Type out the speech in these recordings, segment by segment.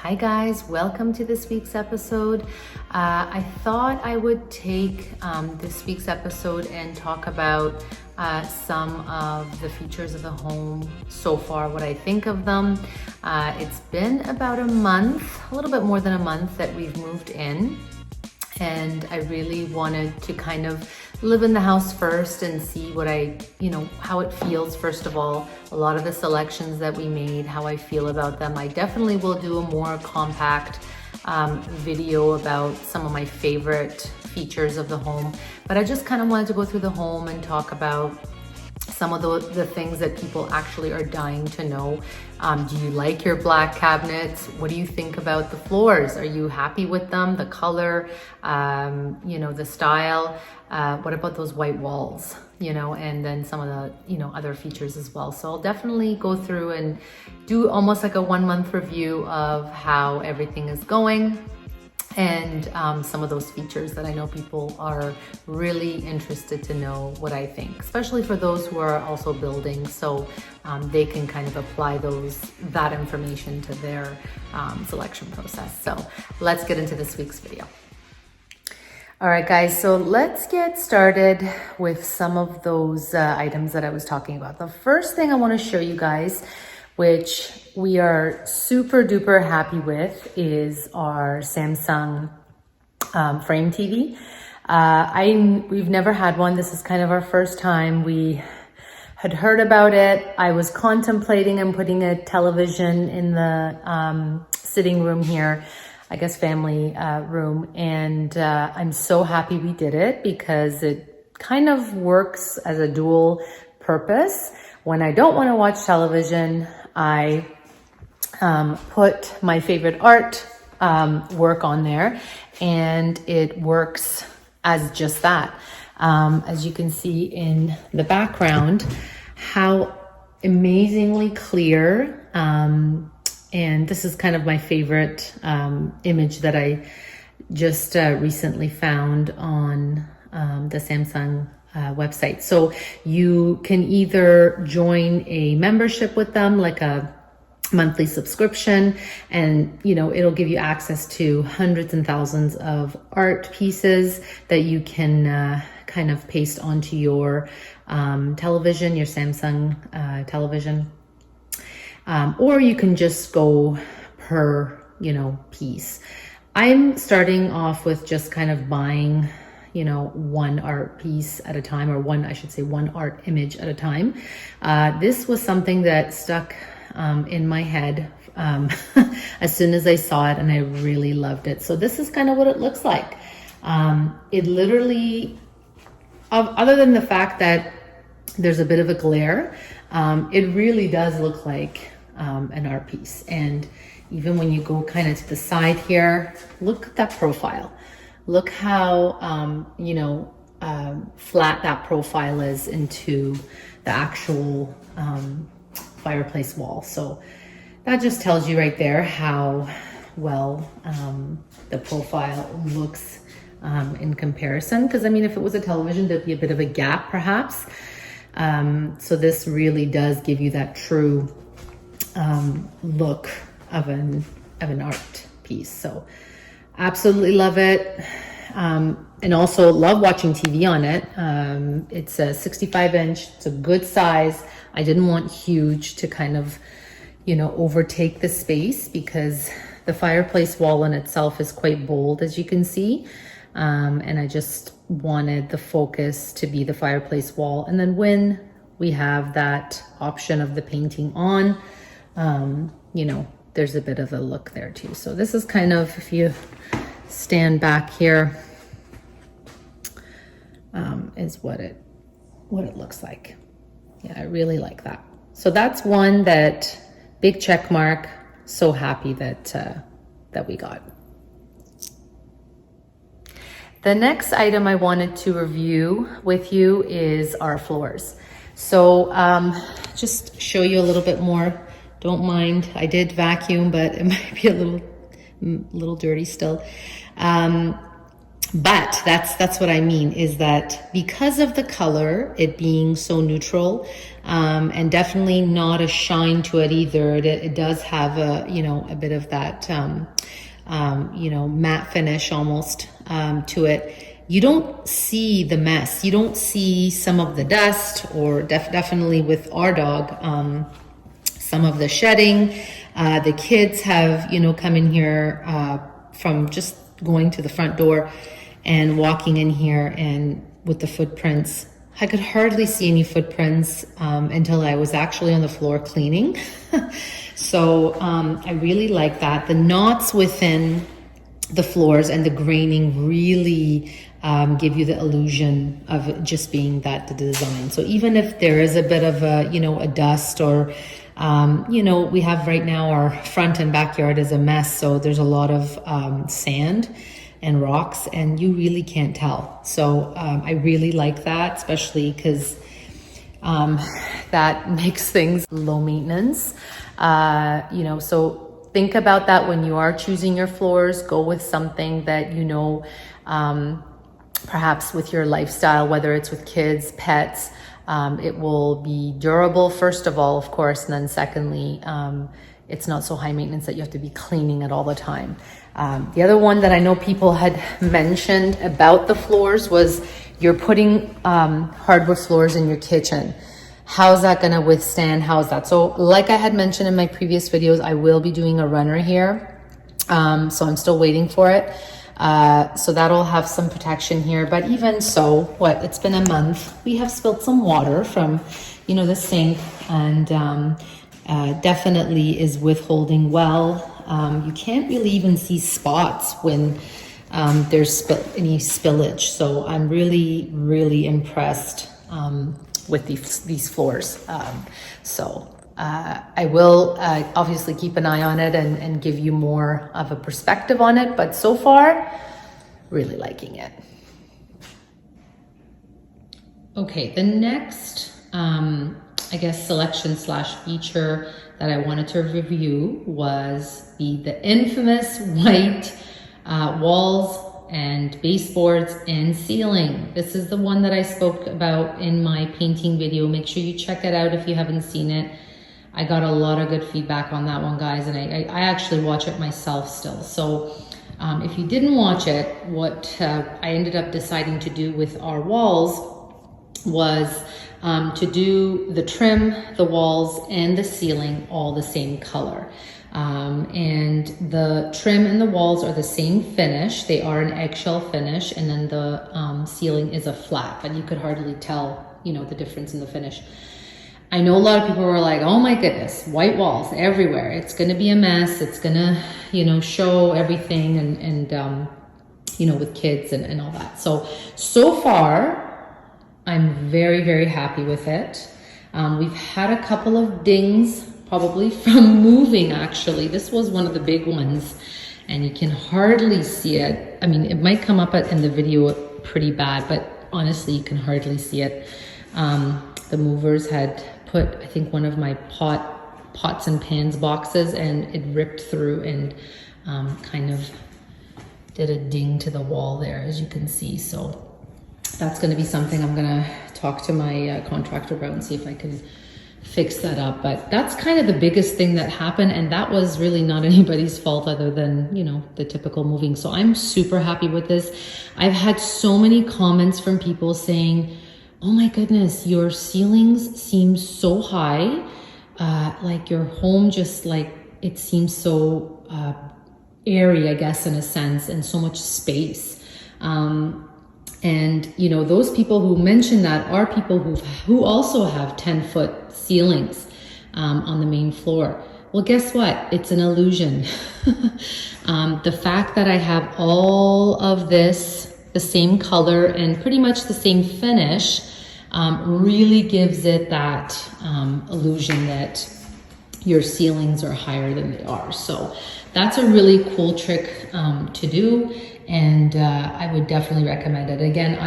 Hi guys, welcome to this week's episode. I thought I would take this week's episode and talk about some of the features of the home so far, what I think of them. It's been about a month, a little bit more than a month that we've moved in, and I really wanted to kind of live in the house first and see what how it feels. First of all, a lot of the selections that we made, how I feel about them. I definitely will do a more compact video about some of my favorite features of the home, but I just kind of wanted to go through the home and talk about some of the things that people actually are dying to know. Do you like your black cabinets? What do you think about the floors? Are you happy with them? The color, the style? What about those white walls? And then some of the, other features as well. So I'll definitely go through and do almost like a 1 month review of how everything is going, and some of those features that I know people are really interested to know what I think, especially for those who are also building, so they can kind of apply that information to their selection process. So let's get into this week's video. All right, guys, so let's get started with some of those items that I was talking about. The first thing I want to show you guys, which we are super duper happy with, is our Samsung frame TV. We've never had one. This is kind of our first time. We had heard about it. I was contemplating and putting a television in the sitting room here, I guess family room, and I'm so happy we did it because it kind of works as a dual purpose. When I don't want to watch television, I put my favorite art work on there, and it works as just that. As you can see in the background, how amazingly clear, and this is kind of my favorite image that I just recently found on the Samsung website. So you can either join a membership with them, like a monthly subscription, and it'll give you access to hundreds and thousands of art pieces that you can kind of paste onto your television, your Samsung television, or you can just go per piece. I'm starting off with just kind of buying one art piece at a time, or one art image at a time. This was something that stuck in my head as soon as I saw it, and I really loved it. So this is kind of what it looks like. It literally, other than the fact that there's a bit of a glare, it really does look like an art piece. And even when you go kind of to the side here, look at that profile. Look how, flat that profile is into the actual fireplace wall. So that just tells you right there how well the profile looks in comparison. Because, if it was a television, there'd be a bit of a gap perhaps. So this really does give you that true look of an art piece. So absolutely love it, and also love watching TV on it. It's a 65-inch. It's a good size. I didn't want huge to kind of, overtake the space, because the fireplace wall in itself is quite bold, as you can see, and I just wanted the focus to be the fireplace wall. And then when we have that option of the painting on, there's a bit of a look there too. So this is kind of, if you stand back here, is what it looks like. Yeah, I really like that. So that's one that, big check mark. So happy that we got. The next item I wanted to review with you is our floors. So just show you a little bit more. Don't mind, I did vacuum, but it might be a little dirty still. But that's what I mean, is that because of the color, it being so neutral, and definitely not a shine to it either. It does have a, you know, a bit of that, you know, matte finish almost to it. You don't see the mess. You don't see some of the dust, or definitely with our dog, some of the shedding. The kids have, you know, come in here from just going to the front door and walking in here, and with the footprints, I could hardly see any footprints until I was actually on the floor cleaning. So I really like that. The knots within the floors and the graining really give you the illusion of it just being that the design. So even if there is a bit of a, you know, a dust, or you know, we have right now our front and backyard is a mess, so there's a lot of sand and rocks, and you really can't tell. So I really like that, especially because that makes things low maintenance. You know, so think about that when you are choosing your floors. Go with something that, you know, perhaps with your lifestyle, whether it's with kids, pets, it will be durable, first of all, of course, and then secondly, it's not so high maintenance that you have to be cleaning it all the time. The other one that I know people had mentioned about the floors was you're putting hardwood floors in your kitchen. How's that going to withstand? How's that? So like I had mentioned in my previous videos, I will be doing a runner here. So I'm still waiting for it. So that'll have some protection here. But even so, it's been a month. We have spilled some water from, you know, the sink, and definitely is withholding well. You can't really even see spots when there's any spillage. So I'm really, really impressed with these floors. I will obviously keep an eye on it and give you more of a perspective on it, but so far, really liking it. Okay, the next, I guess, selection / feature that I wanted to review was the infamous white walls and baseboards and ceiling. This is the one that I spoke about in my painting video. Make sure you check it out if you haven't seen it. I got a lot of good feedback on that one, guys, and I actually watch it myself still. So if you didn't watch it, what I ended up deciding to do with our walls was to do the trim, the walls, and the ceiling all the same color. And the trim and the walls are the same finish. They are an eggshell finish, and then the ceiling is a flat, but you could hardly tell, you know, the difference in the finish. I know a lot of people were like, oh my goodness, white walls everywhere. It's going to be a mess. It's going to, you know, show everything, and you know, with kids and all that. So far, I'm very, very happy with it. We've had a couple of dings, probably from moving, actually. This was one of the big ones, and you can hardly see it. I mean, it might come up in the video pretty bad, but honestly, you can hardly see it. The movers had put, I think, one of my pots and pans boxes, and it ripped through and kind of did a ding to the wall there, as you can see. So that's going to be something I'm going to talk to my contractor about and see if I can fix that up. But that's kind of the biggest thing that happened, and that was really not anybody's fault other than, you know, the typical moving. So I'm super happy with this. I've had so many comments from people saying, oh my goodness, your ceilings seem so high. Like your home just, like, it seems so airy, I guess, in a sense, and so much space. And, you know, those people who mention that are people who also have 10-foot ceilings on the main floor. Well, guess what? It's an illusion. The fact that I have all of this, the same color and pretty much the same finish, really gives it that illusion that your ceilings are higher than they are. So that's a really cool trick to do, and I would definitely recommend it. Again,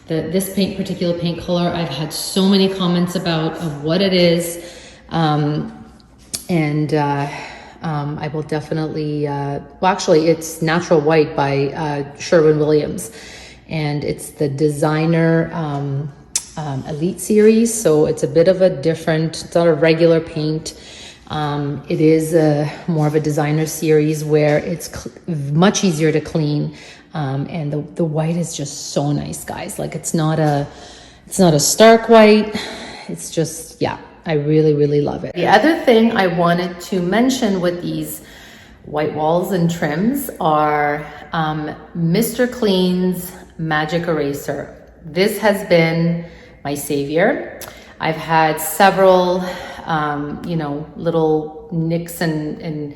this particular paint color, I've had so many comments about of what it is, and I will definitely, well, actually, it's Natural White by Sherwin-Williams, and it's the designer Elite series. So it's a bit of a different, it's not a regular paint. It is more of a designer series where it's much easier to clean. And the white is just so nice, guys. Like it's not a stark white. It's just, yeah, I really, really love it. The other thing I wanted to mention with these white walls and trims are Mr. Clean's Magic Eraser. This has been my savior. I've had several, little nicks and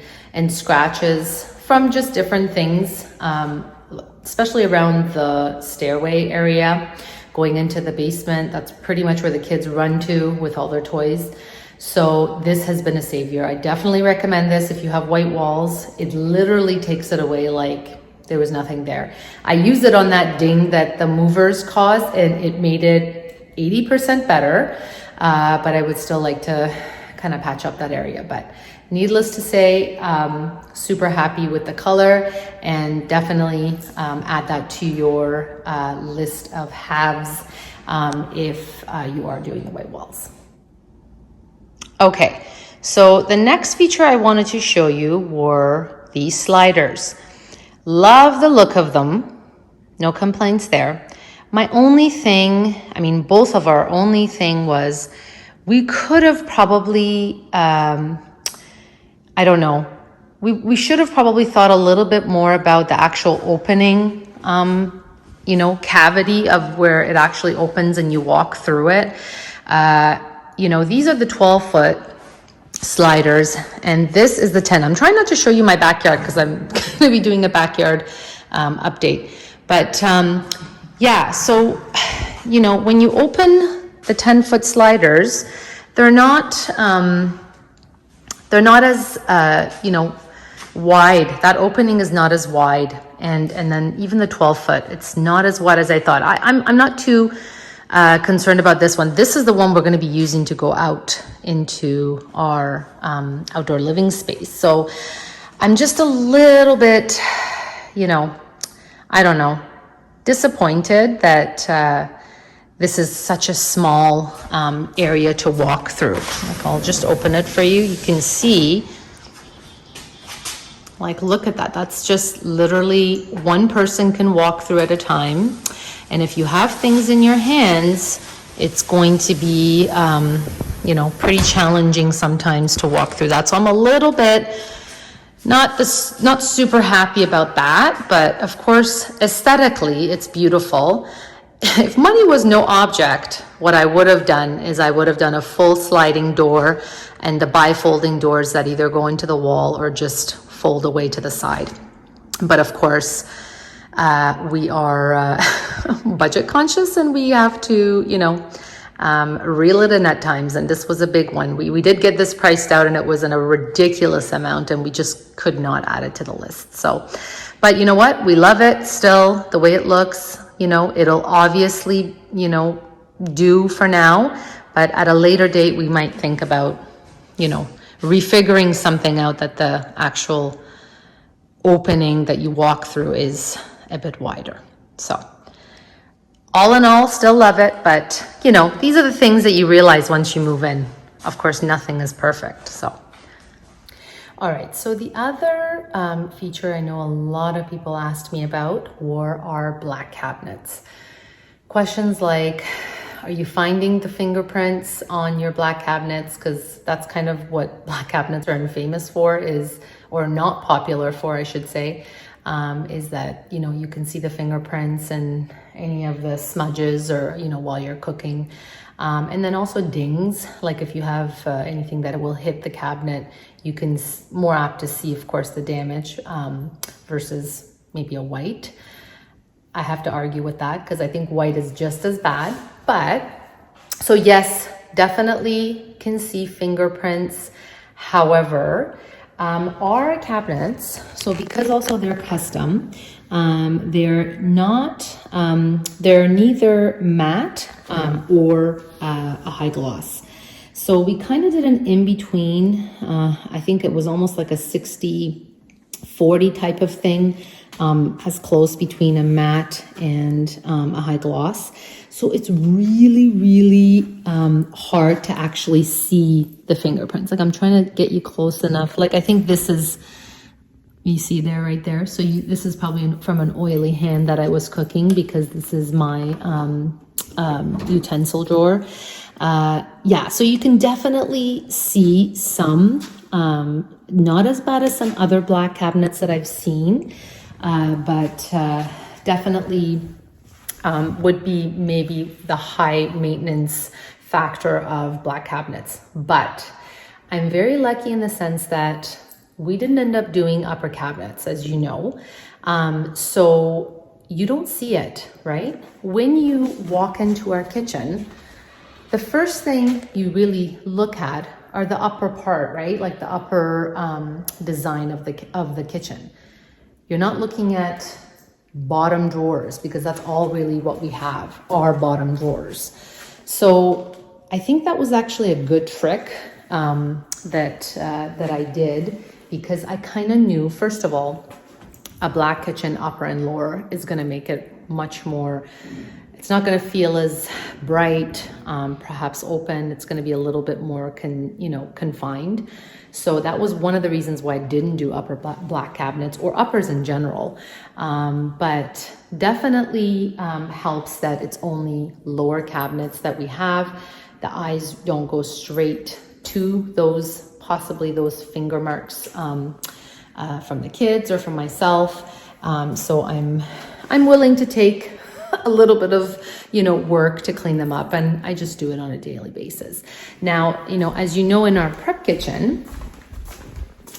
scratches from just different things, especially around the stairway area. Going into the basement, that's pretty much where the kids run to with all their toys. So this has been a savior. I definitely recommend this if you have white walls. It literally takes it away like there was nothing there. I used it on that ding that the movers caused, and it made it 80% better, but I would still like to kind of patch up that area. But needless to say, super happy with the color, and definitely add that to your list of haves if you are doing the white walls. Okay, so the next feature I wanted to show you were these sliders. Love the look of them, no complaints there. My only thing, both of our only thing was we could have probably, I don't know. We should have probably thought a little bit more about the actual opening, cavity of where it actually opens and you walk through it. These are the 12-foot sliders, and this is the 10. I'm trying not to show you my backyard because I'm going to be doing a backyard update. But yeah, so, when you open the 10-foot sliders, they're not as, wide. That opening is not as wide. And then even the 12-foot, it's not as wide as I thought. I'm not too concerned about this one. This is the one we're going to be using to go out into our outdoor living space. So I'm just a little bit, I don't know, disappointed that this is such a small area to walk through. Like, I'll just open it for you. You can see, like, look at that. That's just literally one person can walk through at a time. And if you have things in your hands, it's going to be, pretty challenging sometimes to walk through that. So I'm a little bit not super happy about that, but of course, aesthetically, it's beautiful. If money was no object, what I would have done is I would have done a full sliding door and the bifolding doors that either go into the wall or just fold away to the side. But of course, we are budget conscious, and we have to, reel it in at times. And this was a big one. We did get this priced out, and it was in a ridiculous amount, and we just could not add it to the list. So, but you know what? We love it still, the way it looks. It'll obviously, do for now, but at a later date, we might think about, refiguring something out that the actual opening that you walk through is a bit wider. So all in all, still love it, but these are the things that you realize once you move in. Of course, nothing is perfect. So all right, so the other feature I know a lot of people asked me about were our black cabinets. Questions like, are you finding the fingerprints on your black cabinets? Because that's kind of what black cabinets are famous for, or not popular for, I should say, is that, you can see the fingerprints and any of the smudges or, while you're cooking. And then also dings, like if you have anything that will hit the cabinet, you can more apt to see, of course, the damage versus maybe a white. I have to argue with that because I think white is just as bad. But so yes, definitely can see fingerprints. However, our cabinets, so because also they're custom, they're neither matte or a high gloss. So we kind of did an in-between. I think it was almost like a 60-40 type of thing, as close between a matte and a high gloss. So it's really, really hard to actually see the fingerprints. Like I'm trying to get you close enough. Like I think this is, you see there, right there. So this is probably from an oily hand that I was cooking, because this is my utensil drawer. Yeah, so you can definitely see some, not as bad as some other black cabinets that I've seen, but definitely would be maybe the high maintenance factor of black cabinets. But I'm very lucky in the sense that we didn't end up doing upper cabinets, as you know. So you don't see it, right? When you walk into our kitchen, the first thing you really look at are the upper part, right? Like the upper design of the kitchen. You're not looking at bottom drawers, because that's all really what we have, are bottom drawers. So I think that was actually a good trick that I did, because I kind of knew, first of all, a black kitchen upper and lower is going to make it much more, it's not going to feel as bright, perhaps open. It's going to be a little bit more confined. So that was one of the reasons why I didn't do upper black cabinets, or uppers in general. But definitely helps that it's only lower cabinets that we have. The eyes don't go straight to those, possibly those finger marks from the kids or from myself. So I'm willing to take a little bit of, work to clean them up, and I just do it on a daily basis. Now, as you know, in our prep kitchen,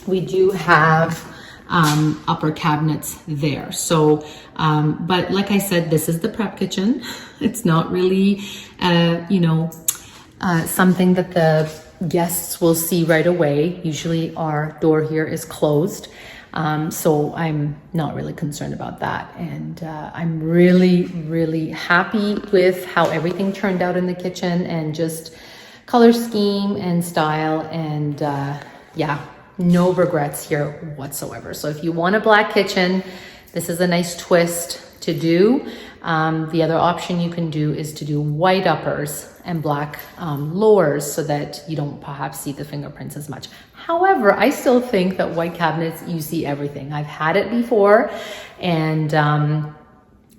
we do have upper cabinets there. So, but like I said, this is the prep kitchen. It's not really, something that the guests will see right away. Usually our door here is closed. So I'm not really concerned about that. And I'm really, really happy with how everything turned out in the kitchen, and just color scheme and style. And yeah, no regrets here whatsoever. So if you want a black kitchen, this is a nice twist to do. The other option you can do is to do white uppers and black lowers, so that you don't perhaps see the fingerprints as much. However, I still think that white cabinets, you see everything. I've had it before, and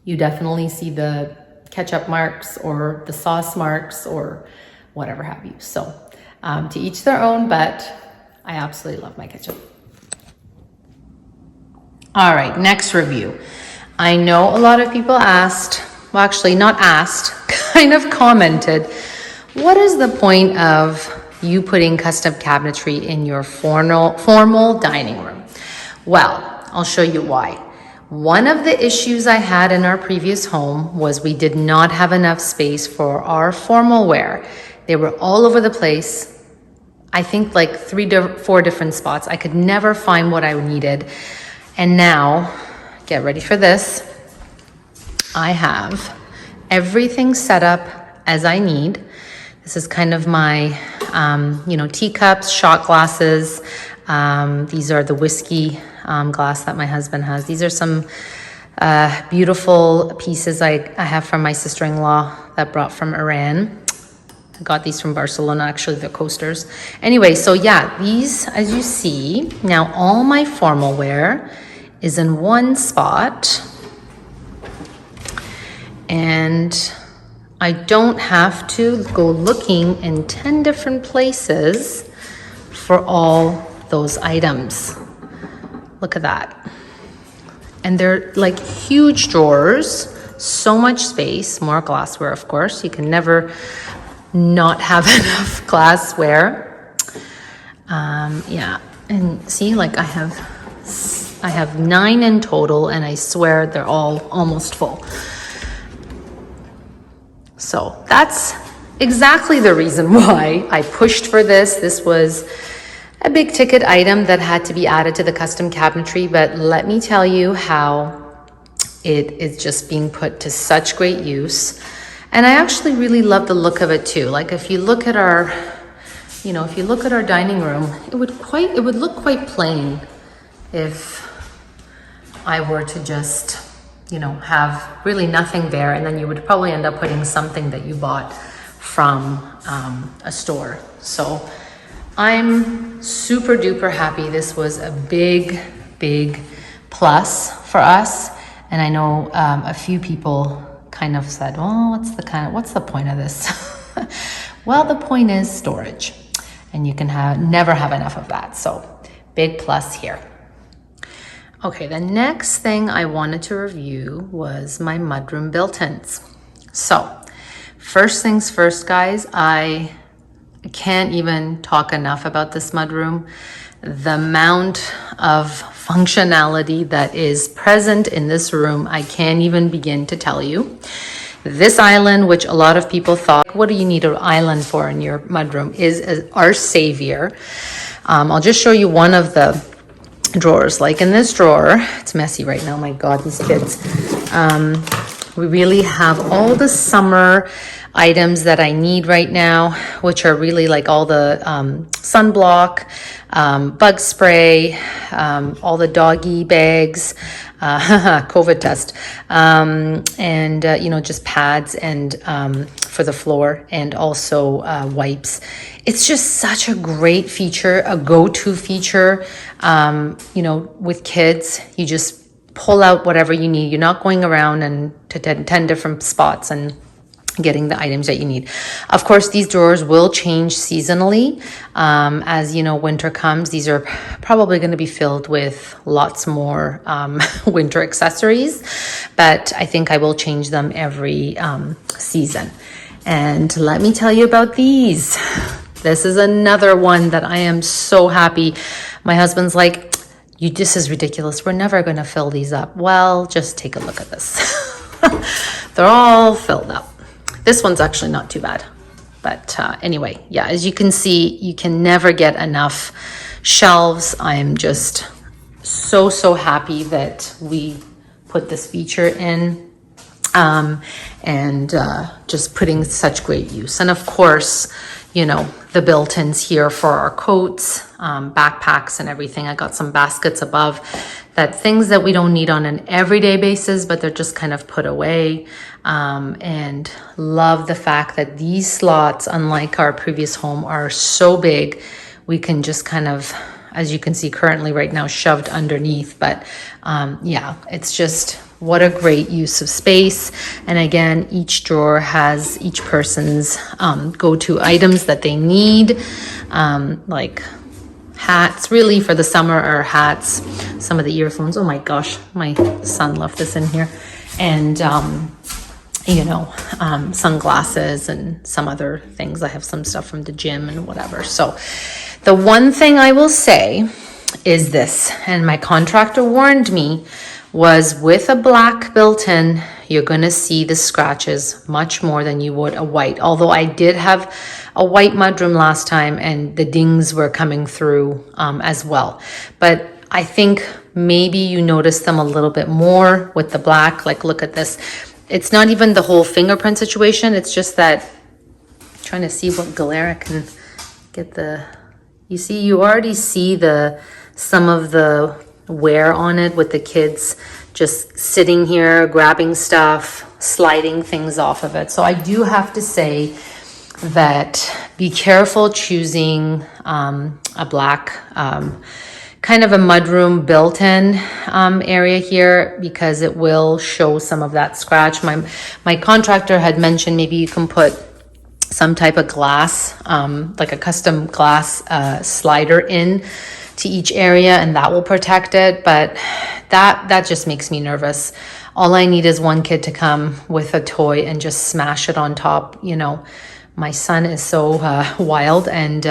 you definitely see the ketchup marks or the sauce marks or whatever have you. So to each their own, but I absolutely love my kitchen. All right, next review. I know a lot of people asked, well, actually not asked, kind of commented, what is the point of you putting custom cabinetry in your formal dining room? Well, I'll show you why. One of the issues I had in our previous home was we did not have enough space for our formal wear. They were all over the place. I think like 4 different spots. I could never find what I needed. And now, get ready for this, I have everything set up as I need. This is kind of my, teacups, shot glasses. These are the whiskey glass that my husband has. These are some beautiful pieces I have from my sister-in-law that brought from Iran. I got these from Barcelona, actually, they're coasters. Anyway, so yeah, these, as you see, now all my formal wear is in one spot. And I don't have to go looking in 10 different places for all those items. Look at that. And they're like huge drawers, so much space, more glassware, of course. You can never not have enough glassware. Yeah, and see, like I have 9 in total, and I swear they're all almost full. So that's exactly the reason why I pushed for this. This was a big ticket item that had to be added to the custom cabinetry, but let me tell you how it is just being put to such great use. And I actually really love the look of it too. Like if you look at our you know, if you look at our dining room, it would look quite plain if I were to just, you know, have really nothing there, and then you would probably end up putting something that you bought from a store. So I'm super duper happy. This was a big plus for us. And I know a few people kind of said, well, what's the point of this? Well, the point is storage, and you can never have enough of that. So big plus here. Okay, the next thing I wanted to review was my mudroom built-ins. So first things first, guys, I can't even talk enough about this mudroom. The amount of functionality that is present in this room, I can't even begin to tell you. This island, which a lot of people thought, what do you need an island for in your mudroom, is our savior. I'll just show you one of the drawers. Like in this drawer, it's messy right now, my God, these kids. We really have all the summer items that I need right now, which are really like all the sunblock, bug spray, all the doggy bags, COVID test, and you know, just pads and for the floor, and also wipes. It's just such a great feature, a go-to feature. You know, with kids, you just pull out whatever you need. You're not going around and to 10 different spots and getting the items that you need. Of course, these drawers will change seasonally. As you know, winter comes, these are probably going to be filled with lots more winter accessories, but I think I will change them every season. And let me tell you about these. This is another one that I am so happy. My husband's like, this is ridiculous. We're never going to fill these up. Well, just take a look at this. They're all filled up. This one's actually not too bad. But anyway, yeah, as you can see, you can never get enough shelves. I'm just so happy that we put this feature in, and just putting such great use. And of course, you know, the built-ins here for our coats, backpacks and everything. I got some baskets above, that things that we don't need on an everyday basis, but they're just kind of put away. And love the fact that these slots, unlike our previous home, are so big. We can just kind of, as you can see currently right now, shoved underneath. But yeah, it's just, what a great use of space. And again, each drawer has each person's go-to items that they need, like hats, really for the summer, are hats, some of the earphones. Oh my gosh, my son left this in here. And you know, sunglasses and some other things. I have some stuff from the gym and whatever. So the one thing I will say is this, and my contractor warned me, was with a black built-in, you're going to see the scratches much more than you would a white. Although I did have a white mudroom last time and the dings were coming through as well. But I think maybe you notice them a little bit more with the black. Like, look at this. It's not even the whole fingerprint situation. It's just that, I'm trying to see what glare I can get the, you see, you already see some of the wear on it with the kids just sitting here, grabbing stuff, sliding things off of it. So I do have to say that be careful choosing a black kind of a mudroom built-in area here, because it will show some of that scratch. My contractor had mentioned maybe you can put some type of glass, like a custom glass slider in to each area, and that will protect it. But that just makes me nervous. All I need is one kid to come with a toy and just smash it on top. You know, my son is so wild, and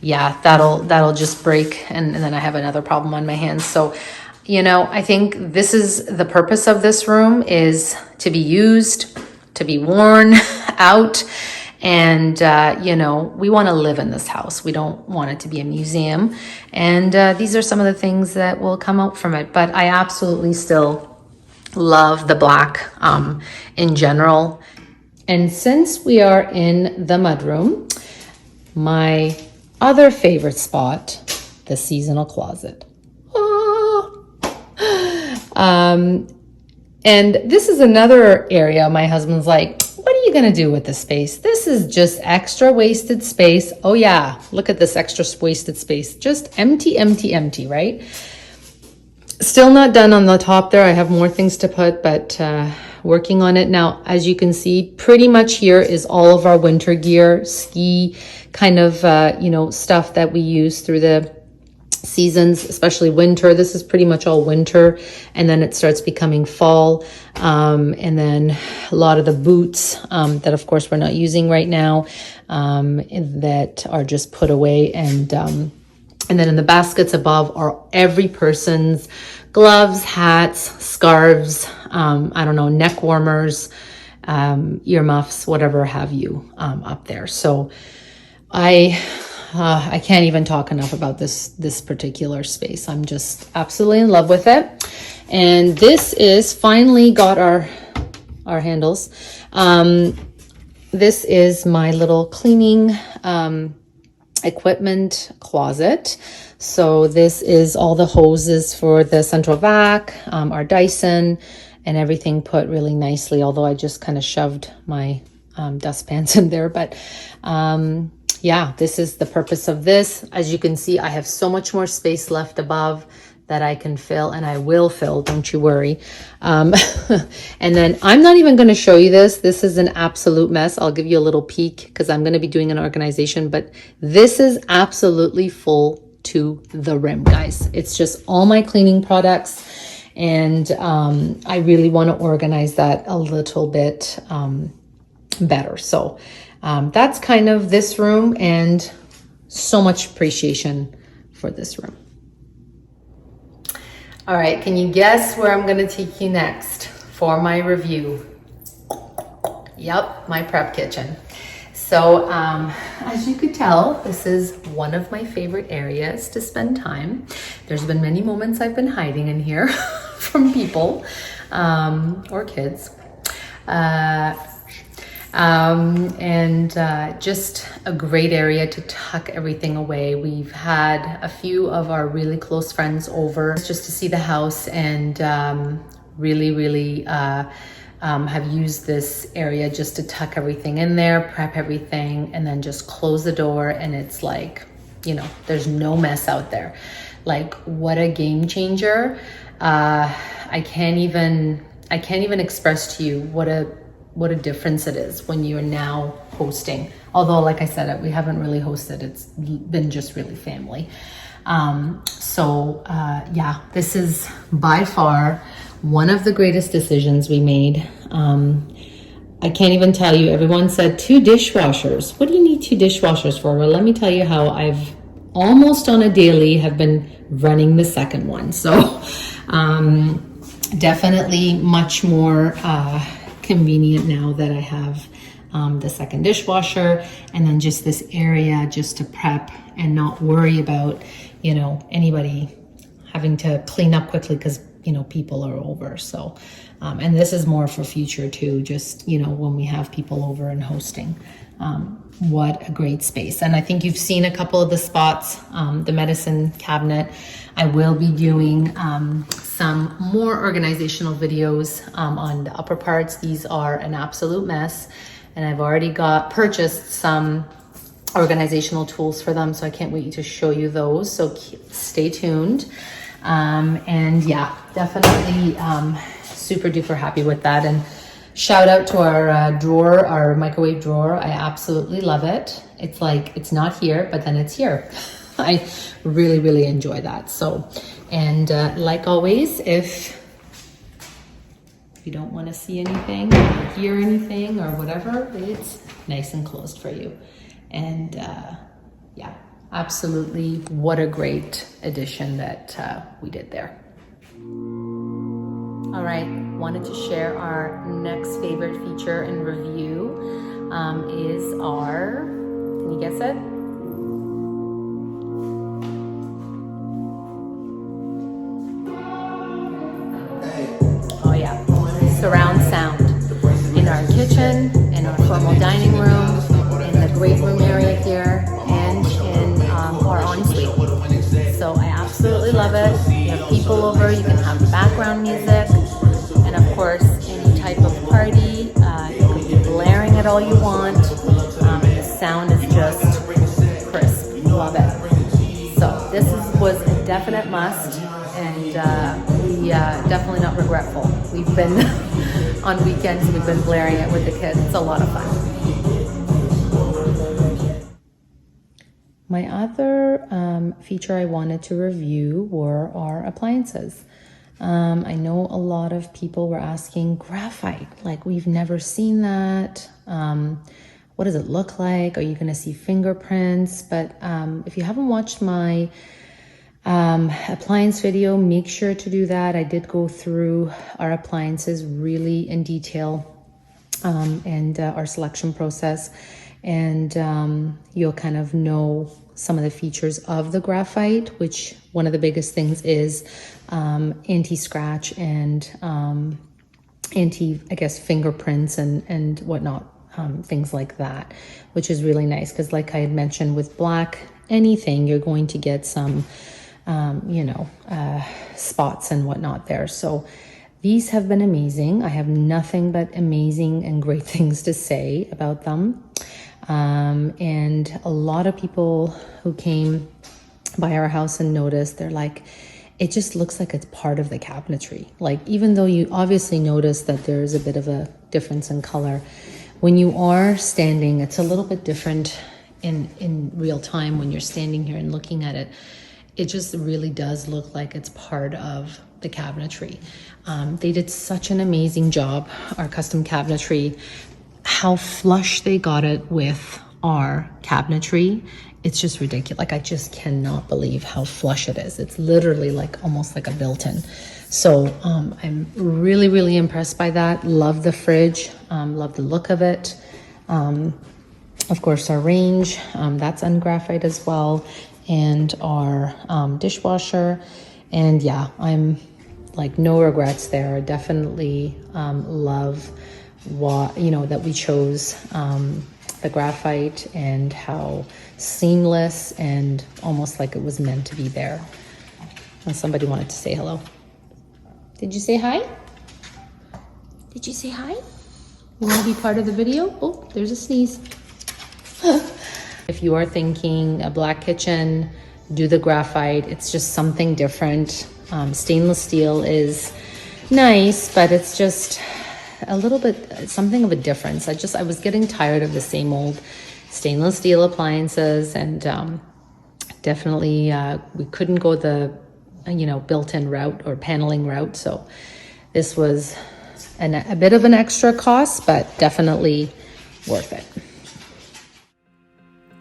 yeah, that'll just break, and then I have another problem on my hands. So, you know, I think this is the purpose of this room, is to be used, to be worn out. And, you know, we want to live in this house. We don't want it to be a museum. And these are some of the things that will come out from it. But I absolutely still love the black in general. And since we are in the mudroom, my other favorite spot, the seasonal closet. And this is another area my husband's like, what are you gonna do with this space? This is just extra wasted space. Oh yeah, look at this extra wasted space. Just empty, empty, empty, right? Still not done on the top there. I have more things to put, but working on it now. As you can see, pretty much here is all of our winter gear, ski kind of, stuff that we use through the seasons, especially winter. This is pretty much all winter, and then it starts becoming fall. And then a lot of the boots that of course we're not using right now, that are just put away. And then in the baskets above are every person's gloves, hats, scarves, neck warmers, earmuffs, whatever have you, up there. So I can't even talk enough about this particular space. I'm just absolutely in love with it. And this is finally got our handles. This is my little cleaning equipment closet. So this is all the hoses for the central vac, our Dyson, and everything put really nicely, although I just kind of shoved my dustpans in there. But yeah, this is the purpose of this. As you can see, I have so much more space left above that I can fill, and I will fill, don't you worry. And then I'm not even going to show you this. This is an absolute mess. I'll give you a little peek because I'm going to be doing an organization, but this is absolutely full to the rim, guys. It's just all my cleaning products, and I really want to organize that a little bit better. So that's kind of this room, and so much appreciation for this room. All right, can you guess where I'm gonna take you next for my review? Yep, my prep kitchen. So as you could tell, this is one of my favorite areas to spend time. There's been many moments I've been hiding in here from people or kids. Just a great area to tuck everything away. We've had a few of our really close friends over just to see the house, and really have used this area just to tuck everything in there, prep everything, and then just close the door, and it's like, there's no mess out there. Like, what a game changer. I can't even express to you what a difference it is when you're now hosting. Although, like I said, we haven't really hosted. It's been just really family. Yeah, this is by far one of the greatest decisions we made. I can't even tell you, everyone said 2 dishwashers. What do you need 2 dishwashers for? Well, let me tell you how I've almost on a daily have been running the second one. So definitely much more convenient now that I have the second dishwasher, and then just this area just to prep and not worry about, anybody having to clean up quickly because, people are over. So, and this is more for future too, just, when we have people over and hosting. What a great space. And I think you've seen a couple of the spots, the medicine cabinet. I will be doing some more organizational videos on the upper parts. These are an absolute mess, and I've already purchased some organizational tools for them, so I can't wait to show you those. So stay tuned. And yeah, definitely super duper happy with that. And shout out to our drawer, our microwave drawer. I absolutely love it. It's like, it's not here, but then it's here. I really enjoy that. So, and like always, if you don't want to see anything or hear anything or whatever, it's nice and closed for you. And yeah, absolutely, what a great addition that we did there. All right, wanted to share our next favorite feature and review is our, can you guess it? Oh yeah, surround sound in our kitchen, in our formal dining room, in the great room area here, background music. And of course, any type of party, you can be blaring it all you want. And the sound is just crisp. Love it. So this was a definite must, and we definitely not regretful. We've been on weekends, we've been blaring it with the kids. It's a lot of fun. My other feature I wanted to review were our appliances. I know a lot of people were asking graphite, like we've never seen that. What does it look like? Are you going to see fingerprints? But if you haven't watched my appliance video, make sure to do that. I did go through our appliances really in detail and our selection process. And you'll kind of know some of the features of the graphite, which one of the biggest things is anti-scratch and I guess, fingerprints and whatnot, things like that, which is really nice because like I had mentioned with black, anything, you're going to get some, spots and whatnot there. So these have been amazing. I have nothing but amazing and great things to say about them. And a lot of people who came by our house and noticed, they're like, it just looks like it's part of the cabinetry. Like, even though you obviously notice that there's a bit of a difference in color, when you are standing, it's a little bit different in real time when you're standing here and looking at it. It just really does look like it's part of the cabinetry. They did such an amazing job, our custom cabinetry. How flush they got it with our cabinetry, it's just ridiculous. Like, I just cannot believe how flush it is. It's literally like almost like a built-in. So I'm really, really impressed by that. Love the fridge, love the look of it. Of course, our range, that's ungraphite as well, and our dishwasher. And yeah, I'm like no regrets there. I definitely love that we chose the graphite, and how seamless and almost like it was meant to be there. And somebody wanted to say hello. Did you say hi? Did you say hi? You want to be part of the video? Oh, there's a sneeze. If you are thinking a black kitchen, do the graphite. It's just something different. Stainless steel is nice, but it's just a little bit something of a difference. I was getting tired of the same old stainless steel appliances, and definitely we couldn't go the built-in route or paneling route. So this was a bit of an extra cost, but definitely worth it.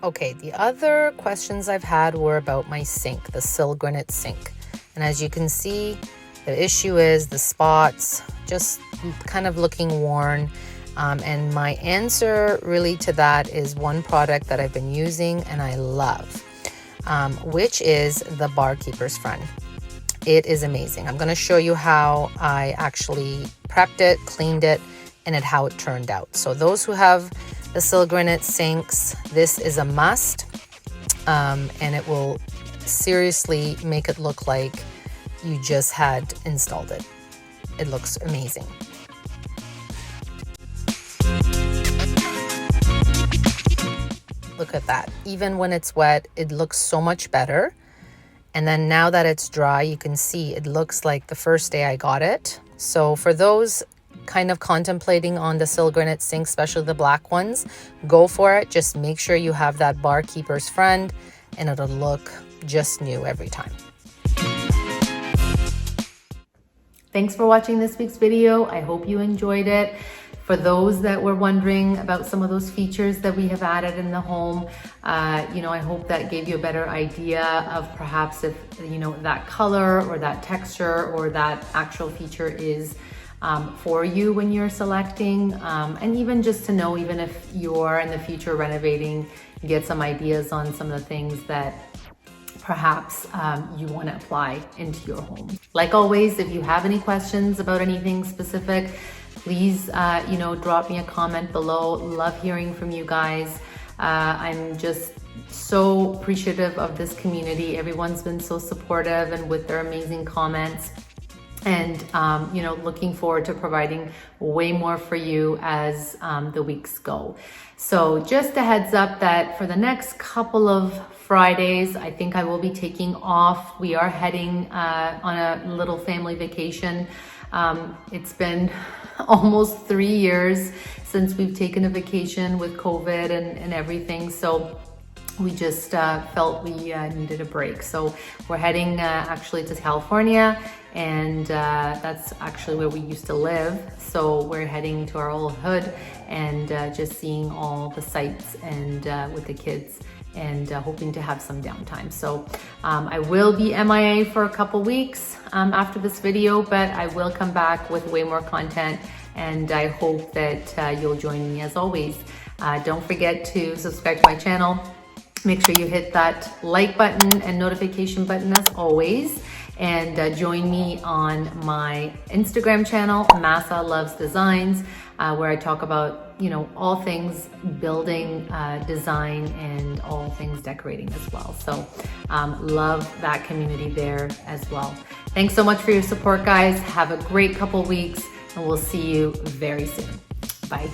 Okay, the other questions I've had were about my sink, the sill granite sink. And as you can see, the issue is the spots just kind of looking worn. And my answer really to that is one product that I've been using and I love, which is the Barkeeper's Friend. It is amazing. I'm going to show you how I actually prepped it, cleaned it, and how it turned out. So those who have the sill granite sinks, this is a must, and it will seriously make it look like you just had installed it. It looks amazing. Look at that. Even when it's wet, it looks so much better. And then now that it's dry, you can see it looks like the first day I got it. So for those kind of contemplating on the sill granite sink, especially the black ones, go for it. Just make sure you have that Barkeeper's Friend and it'll look just new every time. Thanks for watching this week's video. I hope you enjoyed it. For those that were wondering about some of those features that we have added in the home, I hope that gave you a better idea of perhaps if, that color or that texture or that actual feature is for you when you're selecting. And even just to know, even if you're in the future renovating, you get some ideas on some of the things that perhaps you want to apply into your home. Like always, if you have any questions about anything specific, please, drop me a comment below. Love hearing from you guys. I'm just so appreciative of this community. Everyone's been so supportive and with their amazing comments. and you know, looking forward to providing way more for you as the weeks go. So just a heads up that for the next couple of Fridays, I think I will be taking off. We are heading on a little family vacation. It's been almost 3 years since we've taken a vacation with COVID and everything. So we just felt we needed a break. So we're heading actually to California, and that's actually where we used to live. So we're heading to our old hood and just seeing all the sights and with the kids, and hoping to have some downtime. So I will be MIA for a couple weeks after this video, but I will come back with way more content, and I hope that you'll join me as always. Don't forget to subscribe to my channel. Make sure you hit that like button and notification button as always, and join me on my Instagram channel, Massa Loves Designs, where I talk about, you know, all things building, design, and all things decorating as well. So love that community there as well. Thanks so much for your support, guys. Have a great couple weeks, and we'll see you very soon. Bye.